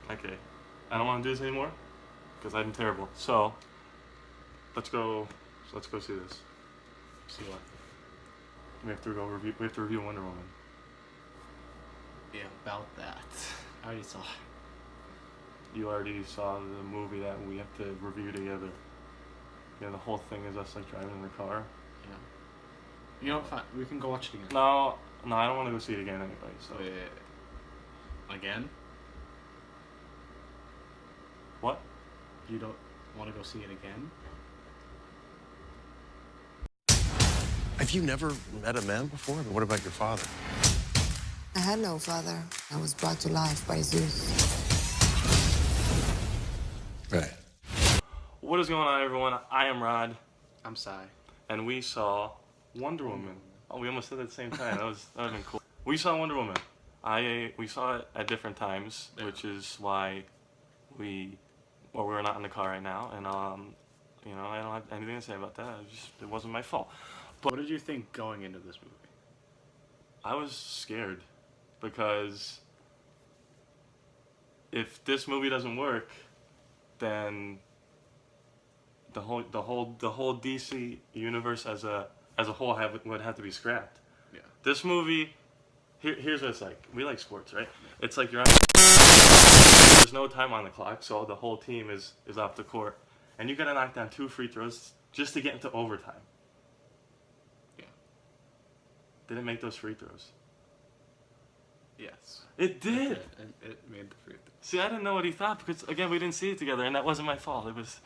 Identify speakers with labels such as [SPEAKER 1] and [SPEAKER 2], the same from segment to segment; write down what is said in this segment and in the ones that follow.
[SPEAKER 1] Okay. I don't want to do this anymore because I'm terrible. So let's go see this.
[SPEAKER 2] See what?
[SPEAKER 1] We have to review Wonder Woman.
[SPEAKER 2] Yeah, about that. I already saw it.
[SPEAKER 1] You already saw the movie that we have to review together. Yeah, the whole thing is us like driving in the car.
[SPEAKER 2] Yeah. You know what? Fine. We can go watch it again.
[SPEAKER 1] No, I don't want to go see it again anyway. So.
[SPEAKER 2] Again?
[SPEAKER 1] What?
[SPEAKER 2] You don't want to go see it again?
[SPEAKER 3] Have you never met a man before? I mean, what about your father?
[SPEAKER 4] I had no father. I was brought to life by Zeus.
[SPEAKER 3] Right.
[SPEAKER 1] What is going on, everyone? I am Rod.
[SPEAKER 2] I'm Sai.
[SPEAKER 1] And we saw Wonder Woman. Oh, we almost said it at the same time. That would have been cool. We saw Wonder Woman. We saw it at different times, which is why we're not in the car right now. And I don't have anything to say about that. It wasn't my fault.
[SPEAKER 2] But what did you think going into this movie?
[SPEAKER 1] I was scared because if this movie doesn't work, then the whole DC universe as a whole would have to be scrapped.
[SPEAKER 2] Yeah.
[SPEAKER 1] This movie, here's what it's like. We like sports, right? It's like you're on. There's no time on the clock, so the whole team is off the court, and you gotta knock down 2 free throws just to get into overtime.
[SPEAKER 2] Yeah.
[SPEAKER 1] Did it make those free throws?
[SPEAKER 2] Yes.
[SPEAKER 1] It did.
[SPEAKER 2] It made the free throws.
[SPEAKER 1] See, I didn't know what he thought because again we didn't see it together, and that wasn't my fault. It was.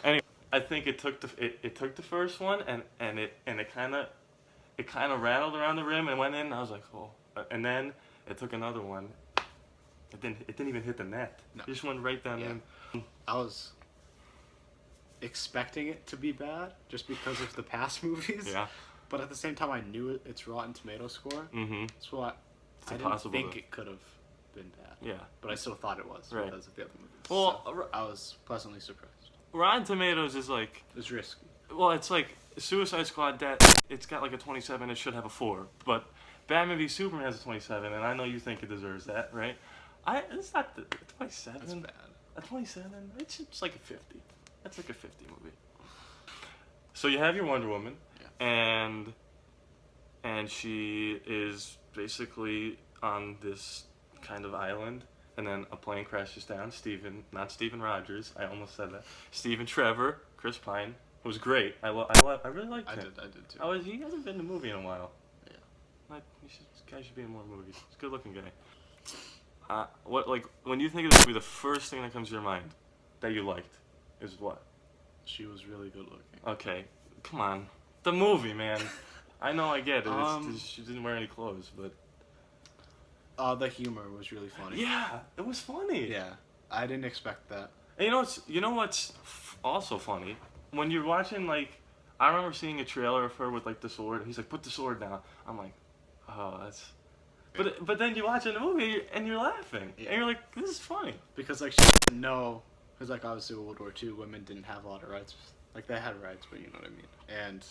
[SPEAKER 1] Anyway, I think it took the first one and it kind of rattled around the rim and went in. And I was like, oh, and then it took another one. It didn't even hit the net.
[SPEAKER 2] No.
[SPEAKER 1] It just went right down in.
[SPEAKER 2] I was expecting it to be bad just because of the past movies.
[SPEAKER 1] Yeah.
[SPEAKER 2] But at the same time, I knew its Rotten Tomato score.
[SPEAKER 1] Mm-hmm.
[SPEAKER 2] So I didn't think it could have been bad.
[SPEAKER 1] Yeah.
[SPEAKER 2] But I still thought it was because of the other movies.
[SPEAKER 1] Well,
[SPEAKER 2] so I was pleasantly surprised.
[SPEAKER 1] Rotten Tomatoes is like.
[SPEAKER 2] It's risky.
[SPEAKER 1] Well, it's like Suicide Squad. It's got like a 27. It should have a 4. But Batman v Superman has a 27, and I know you think it deserves that, right? It's not the 27.
[SPEAKER 2] That's bad.
[SPEAKER 1] A 27? It's like a 50. That's like a 50 movie. So you have your Wonder Woman, and she is basically on this kind of island, and then a plane crashes down. Not Steven Rogers. I almost said that. Steven Trevor, Chris Pine, was great. I really liked him.
[SPEAKER 2] I did too.
[SPEAKER 1] He hasn't been in a movie in a while.
[SPEAKER 2] Yeah.
[SPEAKER 1] This guy should be in more movies. He's a good-looking guy. When you think of this movie, the first thing that comes to your mind that you liked is what?
[SPEAKER 2] She was really good looking.
[SPEAKER 1] Okay, come on, the movie, man. I know, I get it. She didn't wear any clothes, but
[SPEAKER 2] the humor was really funny.
[SPEAKER 1] yeah, it was funny.
[SPEAKER 2] Yeah, I didn't expect that.
[SPEAKER 1] And you know what's also funny? When you're watching, like, I remember seeing a trailer of her with like the sword. He's like, put the sword down. I'm like, oh, that's. But then you watch it in the movie and you're laughing and you're like, this is funny
[SPEAKER 2] because like she didn't know, because like obviously World War II women didn't have a lot of rights. Like they had rights, but you know what I mean. And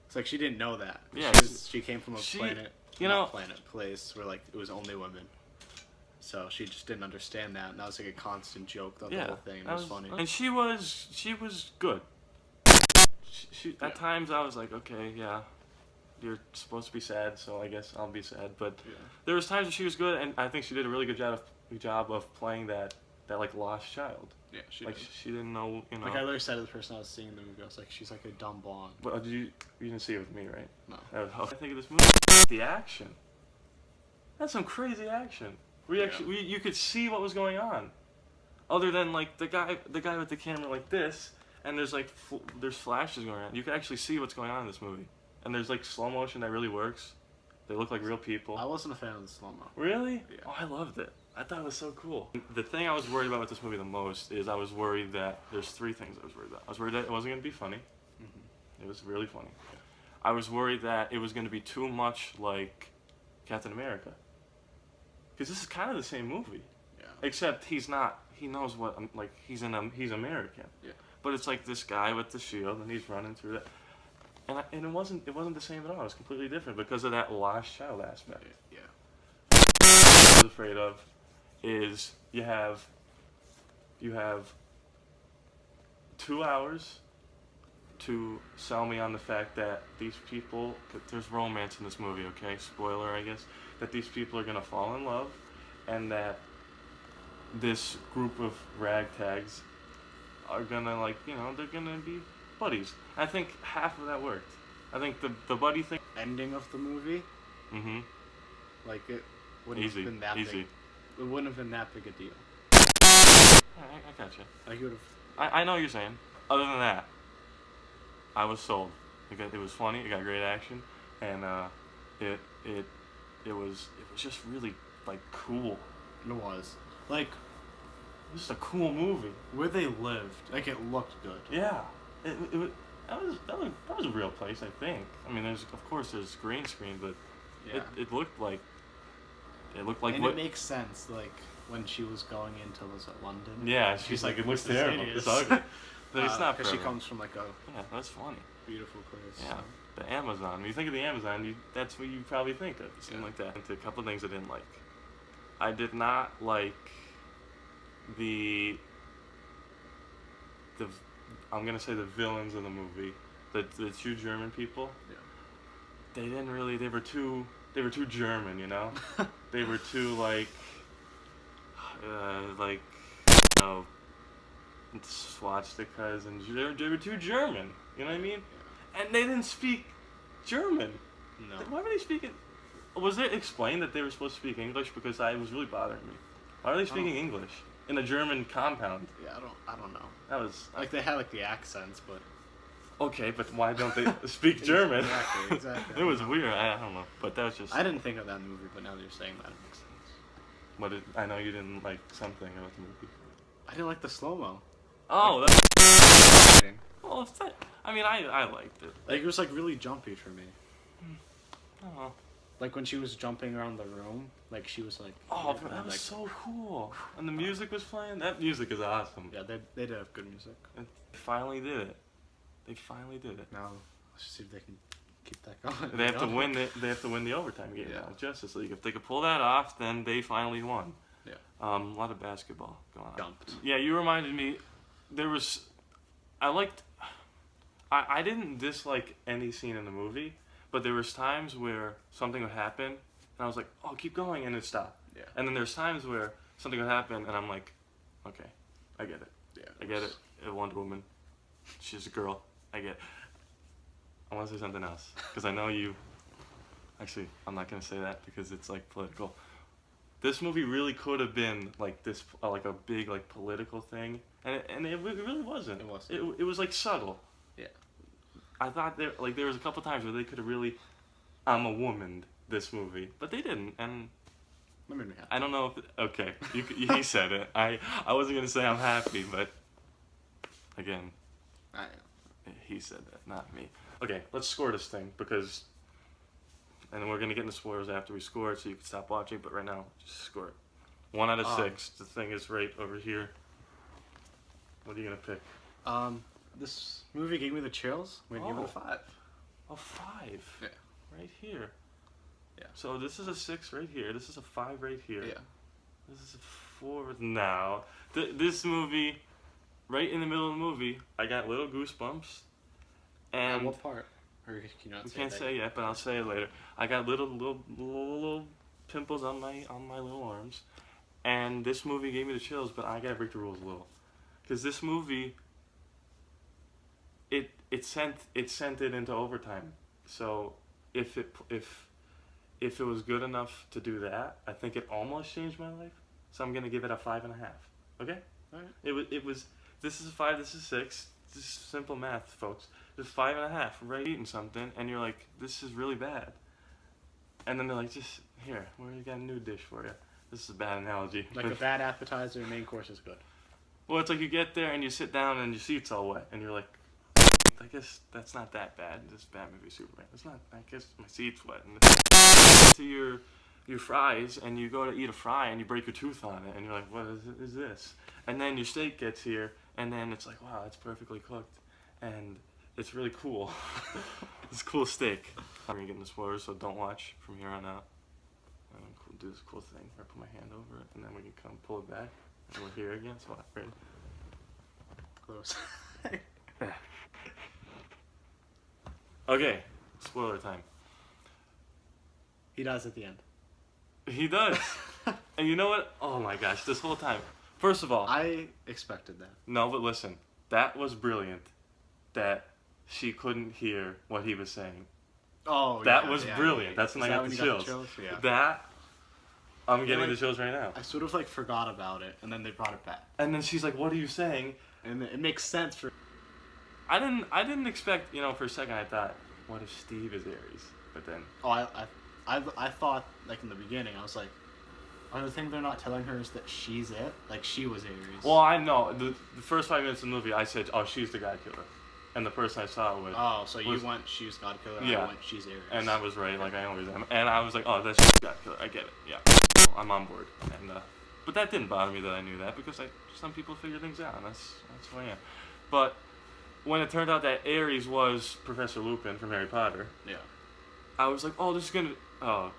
[SPEAKER 2] it's like she didn't know that.
[SPEAKER 1] Yeah,
[SPEAKER 2] she came from a place where like it was only women. So she just didn't understand that, and that was like a constant joke the whole thing. It was funny.
[SPEAKER 1] And she was good. At times I was like, okay, yeah. You're supposed to be sad, so I guess I'll be sad. But there was times when she was good, and I think she did a really good job of playing that like lost child. Yeah, she didn't know, you know.
[SPEAKER 2] Like I literally said to the person I was seeing the movie, I was like, she's like a dumb blonde.
[SPEAKER 1] But you didn't see it with me, right?
[SPEAKER 2] No.
[SPEAKER 1] I think of this movie, the action. That's some crazy action. You could see what was going on, other than like the guy with the camera like this, and there's like there's flashes going on. You can actually see what's going on in this movie. And there's like slow motion that really works. They look like real people.
[SPEAKER 2] I wasn't a fan of the slow mo.
[SPEAKER 1] Really?
[SPEAKER 2] Yeah.
[SPEAKER 1] Oh, I loved it. I thought it was so cool. The thing I was worried about with this movie the most is I was worried that there's 3 things I was worried about. I was worried that it wasn't going to be funny. Mm-hmm. It was really funny. Yeah. I was worried that it was going to be too much like Captain America. Because this is kind of the same movie. Yeah. Except he's not. He knows what he's American. Yeah. But it's like this guy with the shield and he's running through that. and it wasn't the same at all. It was completely different because of that lost child aspect.
[SPEAKER 2] Yeah.
[SPEAKER 1] What I was afraid of is you have 2 hours to sell me on the fact that these people, that there's romance in this movie, okay? Spoiler, I guess. That these people are gonna fall in love, and that this group of ragtags are gonna, like, you know, they're gonna be buddies. I think half of that worked. I think the buddy thing.
[SPEAKER 2] Ending of the movie,
[SPEAKER 1] Mm-hmm.
[SPEAKER 2] like it wouldn't
[SPEAKER 1] Easy.
[SPEAKER 2] have been that
[SPEAKER 1] Easy.
[SPEAKER 2] big. It wouldn't have been that big a deal.
[SPEAKER 1] Alright, I gotcha.
[SPEAKER 2] Like you would have.
[SPEAKER 1] I know what you're saying. Other than that, I was sold. It was funny. It got great action, and it was just really, like, cool.
[SPEAKER 2] It was like
[SPEAKER 1] It was just a cool movie.
[SPEAKER 2] where they lived. Like it looked good.
[SPEAKER 1] Yeah. It was that was a real place, I think. I mean, there's green screen, but
[SPEAKER 2] Yeah.
[SPEAKER 1] it looked like
[SPEAKER 2] And
[SPEAKER 1] what.
[SPEAKER 2] it makes sense. Like when she was going into was it London?
[SPEAKER 1] Yeah, she's like, it looks
[SPEAKER 2] "This is
[SPEAKER 1] terrible.
[SPEAKER 2] hideous."
[SPEAKER 1] It's ugly. But it's not for
[SPEAKER 2] because she
[SPEAKER 1] everyone.
[SPEAKER 2] comes from like a
[SPEAKER 1] Yeah, that's funny.
[SPEAKER 2] beautiful place.
[SPEAKER 1] Yeah,
[SPEAKER 2] so.
[SPEAKER 1] the Amazon. When you think of the Amazon, that's what you probably think of. Something
[SPEAKER 2] Yeah.
[SPEAKER 1] like that. Into a couple of things I didn't like. I did not like the I'm gonna say the villains of the movie, the two German people.
[SPEAKER 2] Yeah.
[SPEAKER 1] They didn't really. They were too German, you know. They were too like you know, swastikas, and they were too German. You know what I mean? And they didn't speak German.
[SPEAKER 2] No.
[SPEAKER 1] Why were they speaking? Was it explained that they were supposed to speak English? Because it was really bothering me. Why are they speaking English in a German compound?
[SPEAKER 2] Yeah, I don't know.
[SPEAKER 1] That was
[SPEAKER 2] Like they had like the accents, but
[SPEAKER 1] okay, but why don't they speak German?
[SPEAKER 2] Exactly.
[SPEAKER 1] It was weird. I don't know, but that was just.
[SPEAKER 2] I didn't think of that in the movie, but now that you're saying that, it makes sense.
[SPEAKER 1] But I know you didn't like something about the movie.
[SPEAKER 2] I didn't like the slow mo.
[SPEAKER 1] Oh, that's. Well, it's that, I mean, I liked it.
[SPEAKER 2] Like it was like really jumpy for me.
[SPEAKER 1] Oh,
[SPEAKER 2] Like when she was jumping around the room, like she was like.
[SPEAKER 1] but that was
[SPEAKER 2] like,
[SPEAKER 1] so cool. And the music was playing. That music is awesome.
[SPEAKER 2] Yeah, they did have good music.
[SPEAKER 1] And they finally did it. They finally did it.
[SPEAKER 2] Now let's see if they can keep that going.
[SPEAKER 1] They have to win. They have to win the overtime game
[SPEAKER 2] Yeah.
[SPEAKER 1] now. Justice League. If they could pull that off, then they finally won.
[SPEAKER 2] Yeah.
[SPEAKER 1] A lot of basketball going on.
[SPEAKER 2] Jumped.
[SPEAKER 1] Yeah, you reminded me. There was. I didn't dislike any scene in the movie, but there was times where something would happen, and I was like, "Oh, keep going," and it stopped.
[SPEAKER 2] Yeah.
[SPEAKER 1] And then there's times where something would happen, and I'm like, "Okay, I get it.
[SPEAKER 2] Yeah.
[SPEAKER 1] I get it. Wonder Woman, she's a girl. I get it." I want to say something else because I know you. Actually, I'm not gonna say that because it's like political. This movie really could have been like this, like a big like political thing, and it really wasn't.
[SPEAKER 2] It wasn't.
[SPEAKER 1] It was like subtle.
[SPEAKER 2] Yeah.
[SPEAKER 1] I thought there was a couple times where they could have really, I'm a woman this movie, but they didn't, and
[SPEAKER 2] That made me happy.
[SPEAKER 1] I don't know if okay, he said it. I wasn't gonna say I'm happy, but again, he said that, not me. Okay, let's score this thing because, and then we're gonna get into spoilers after we score it, so you can stop watching. But right now, just score it. 1 out of 6. The thing is right over here. What are you gonna pick?
[SPEAKER 2] This movie gave me the chills. I'm gonna give it a 5.
[SPEAKER 1] A 5.
[SPEAKER 2] Yeah.
[SPEAKER 1] Right here.
[SPEAKER 2] Yeah.
[SPEAKER 1] So this is a 6 right here. This is a 5 right here.
[SPEAKER 2] Yeah.
[SPEAKER 1] This is a 4 now. This movie, right in the middle of the movie, I got little goosebumps. And
[SPEAKER 2] what part? Or can you not
[SPEAKER 1] we
[SPEAKER 2] say
[SPEAKER 1] can't
[SPEAKER 2] that?
[SPEAKER 1] say yet, but I'll say it later. I got little pimples on my little arms, and this movie gave me the chills. But I gotta break the rules a little, because this movie, it sent it into overtime. So if it was good enough to do that, I think it almost changed my life. So I'm gonna give it a 5.5. Okay.
[SPEAKER 2] All right.
[SPEAKER 1] It was. This is a 5. This is 6. This is simple math, folks. It's 5.5, right? Eating something, and you're like, this is really bad. And then they're like, just here, we got a new dish for you. This is a bad analogy.
[SPEAKER 2] Like a bad appetizer, main course is good.
[SPEAKER 1] Well, it's like you get there and you sit down and your seat's all wet, and you're like, I guess that's not that bad. This Batman v Superman. It's not. I guess my seat's wet. And to your fries, and you go to eat a fry and you break your tooth on it, and you're like, what is this? And then your steak gets here, and then it's like, wow, it's perfectly cooked, and it's really cool. It's a cool steak. I'm gonna get into spoilers, so don't watch from here on out. And we'll do this cool thing where I put my hand over it, and then we can come pull it back, and we're here again. So right.
[SPEAKER 2] Close.
[SPEAKER 1] Okay, spoiler time.
[SPEAKER 2] He dies at the end.
[SPEAKER 1] He does. And you know what? Oh my gosh, this whole time. First of all,
[SPEAKER 2] I expected that.
[SPEAKER 1] no, but listen, that was brilliant. That she couldn't hear what he was saying.
[SPEAKER 2] Oh,
[SPEAKER 1] That
[SPEAKER 2] yeah,
[SPEAKER 1] was
[SPEAKER 2] yeah,
[SPEAKER 1] brilliant.
[SPEAKER 2] yeah.
[SPEAKER 1] That's when
[SPEAKER 2] Is
[SPEAKER 1] I
[SPEAKER 2] that
[SPEAKER 1] got
[SPEAKER 2] when
[SPEAKER 1] the
[SPEAKER 2] you got
[SPEAKER 1] chills.
[SPEAKER 2] Yeah.
[SPEAKER 1] That I'm getting
[SPEAKER 2] like-
[SPEAKER 1] the chills right now.
[SPEAKER 2] I sort of like forgot about it, and then they brought it back,
[SPEAKER 1] And then she's like, "What are you saying?"
[SPEAKER 2] and it makes sense for.
[SPEAKER 1] I didn't expect. For a second I thought, "What if Steve is Aries?" But then,
[SPEAKER 2] Oh, I thought like in the beginning I was like, oh, the thing they're not telling her is that she's it, like she was Aries.
[SPEAKER 1] well, I know the first 5 minutes of the movie, I said, "Oh, she's the God Killer," and the person I saw it with.
[SPEAKER 2] Oh, so you
[SPEAKER 1] was-
[SPEAKER 2] went she's God Killer.
[SPEAKER 1] Yeah.
[SPEAKER 2] I went she's Aries.
[SPEAKER 1] And I was right, like I always am. And I was like, "Oh, that's God Killer. I get it. Yeah, I'm on board." And but that didn't bother me that I knew that because some people figure things out, and that's who I am. But when it turned out that Aries was Professor Lupin from Harry Potter,
[SPEAKER 2] Yeah.
[SPEAKER 1] I was like, "Oh, this is gonna. Oh,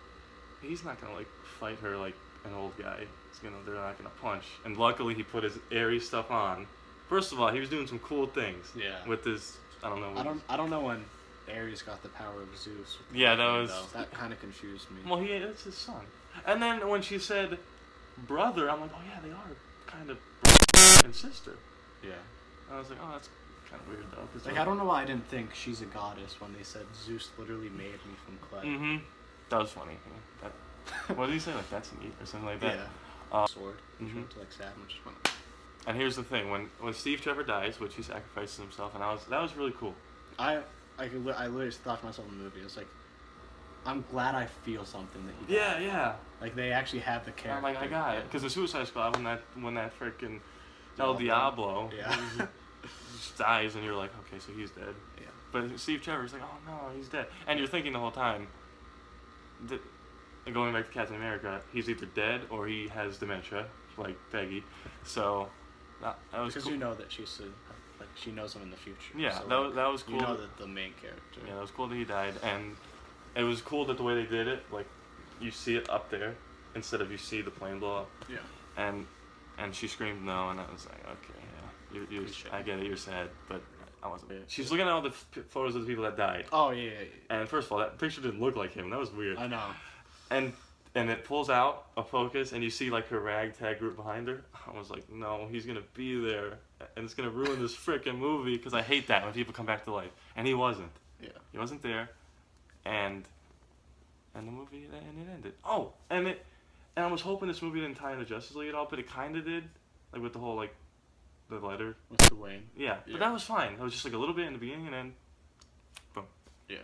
[SPEAKER 1] he's not gonna like fight her like an old guy. They're not gonna punch." And luckily, he put his Aries stuff on. First of all, he was doing some cool things.
[SPEAKER 2] Yeah.
[SPEAKER 1] With his, I don't know.
[SPEAKER 2] I don't know when Aries got the power of Zeus. with the
[SPEAKER 1] Yeah, that
[SPEAKER 2] lightning,
[SPEAKER 1] was-
[SPEAKER 2] though. That kind of confused me.
[SPEAKER 1] Well, it's his son. And then when she said brother, I'm like, "Oh yeah, they are kind of brother and sister."
[SPEAKER 2] Yeah.
[SPEAKER 1] I was like, "Oh, that's kind of weird though." 'Cause
[SPEAKER 2] Like I don't know why I didn't think she's a goddess when they said Zeus literally made me from clay.
[SPEAKER 1] Mm-hmm. That was funny. Yeah. What did he say? Like, "That's neat" or something like that.
[SPEAKER 2] Yeah. Sword.
[SPEAKER 1] Mhm.
[SPEAKER 2] She went to like Saturn, which went.
[SPEAKER 1] And here's the thing: when Steve Trevor dies, which he sacrifices himself, and that was really cool.
[SPEAKER 2] I literally thought to myself in the movie, it's like, I'm glad I feel something that he died.
[SPEAKER 1] Yeah.
[SPEAKER 2] Like they actually have the character.
[SPEAKER 1] I'm like, I got it. Because the Suicide Squad, when that freaking El Diablo
[SPEAKER 2] Yeah.
[SPEAKER 1] just dies, and you're like, okay, so he's dead.
[SPEAKER 2] Yeah.
[SPEAKER 1] But Steve Trevor's like, oh no, he's dead. And you're thinking the whole time, going back to Captain America, he's either dead or he has dementia, like Peggy. So that was
[SPEAKER 2] Because
[SPEAKER 1] cool.
[SPEAKER 2] you know that she knows him in the future.
[SPEAKER 1] Yeah,
[SPEAKER 2] so,
[SPEAKER 1] that was cool.
[SPEAKER 2] You know that the main character.
[SPEAKER 1] Yeah, that was cool that he died, and it was cool that the way they did it, like, you see it up there instead of you see the plane blow up.
[SPEAKER 2] Yeah.
[SPEAKER 1] And she screamed no, and I was like, okay, yeah, I get it, you're sad, but I wasn't. She's looking at all the photos of the people that died,
[SPEAKER 2] Oh yeah.
[SPEAKER 1] and first of all, that picture didn't look like him. That was weird.
[SPEAKER 2] I know.
[SPEAKER 1] And it pulls out a focus, and you see like her ragtag group behind her. I was like, no, he's gonna be there, and it's gonna ruin this freaking movie because I hate that when people come back to life, and he wasn't.
[SPEAKER 2] Yeah.
[SPEAKER 1] He wasn't there, and the movie it ended. Oh, and I was hoping this movie didn't tie into Justice League at all, but it kind of did, like with the whole like the letter.
[SPEAKER 2] Mr. Wayne.
[SPEAKER 1] Yeah,
[SPEAKER 2] Yeah.
[SPEAKER 1] but that was fine. It was just like a little bit in the beginning, and then boom.
[SPEAKER 2] Yeah.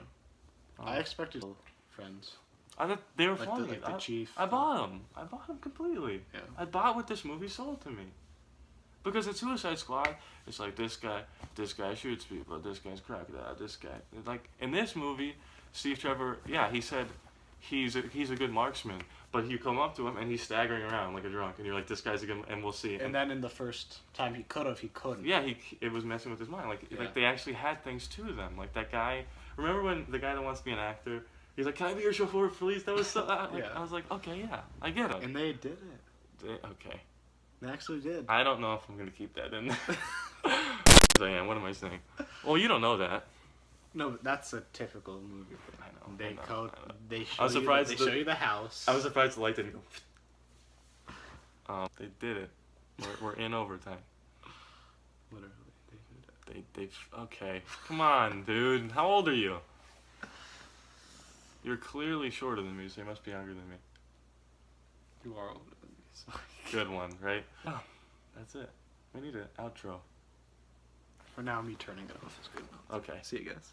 [SPEAKER 1] Um,
[SPEAKER 2] I expected friends.
[SPEAKER 1] I thought they were
[SPEAKER 2] Like
[SPEAKER 1] fun.
[SPEAKER 2] the chief.
[SPEAKER 1] I bought them. I bought them completely.
[SPEAKER 2] Yeah.
[SPEAKER 1] I bought what this movie sold to me. Because in Suicide Squad, it's like this guy shoots people, this guy's crocodile, this guy. Like in this movie, Steve Trevor, yeah, he said he's a good marksman, but you come up to him and he's staggering around like a drunk, and you're like, this guy's a good, and we'll see.
[SPEAKER 2] And then in the first time he couldn't.
[SPEAKER 1] Yeah, it was messing with his mind. Like
[SPEAKER 2] Yeah.
[SPEAKER 1] like they actually had things to them. Like that guy. Remember when the guy that wants to be an actor? He's like, "Can I be your chauffeur, please?" That was so.
[SPEAKER 2] Yeah.
[SPEAKER 1] I was like, "Okay, yeah, I get it."
[SPEAKER 2] And they did it.
[SPEAKER 1] Okay.
[SPEAKER 2] They actually did.
[SPEAKER 1] I don't know if I'm gonna keep that in. I am. What am I saying? Well, you don't know that.
[SPEAKER 2] No, but that's a typical movie thing.
[SPEAKER 1] I know,
[SPEAKER 2] They
[SPEAKER 1] I know,
[SPEAKER 2] code.
[SPEAKER 1] I know.
[SPEAKER 2] They show
[SPEAKER 1] I was surprised
[SPEAKER 2] They
[SPEAKER 1] that-
[SPEAKER 2] show you the house.
[SPEAKER 1] I was surprised the light didn't go. They did it. We're in overtime.
[SPEAKER 2] Literally, they did it.
[SPEAKER 1] They okay. Come on, dude. How old are you? You're clearly shorter than me, so you must be younger than me.
[SPEAKER 2] You are older than me. So.
[SPEAKER 1] Good one, right? Oh, that's it. We need an outro.
[SPEAKER 2] For now, me turning it off is good enough.
[SPEAKER 1] Okay.
[SPEAKER 2] See you guys.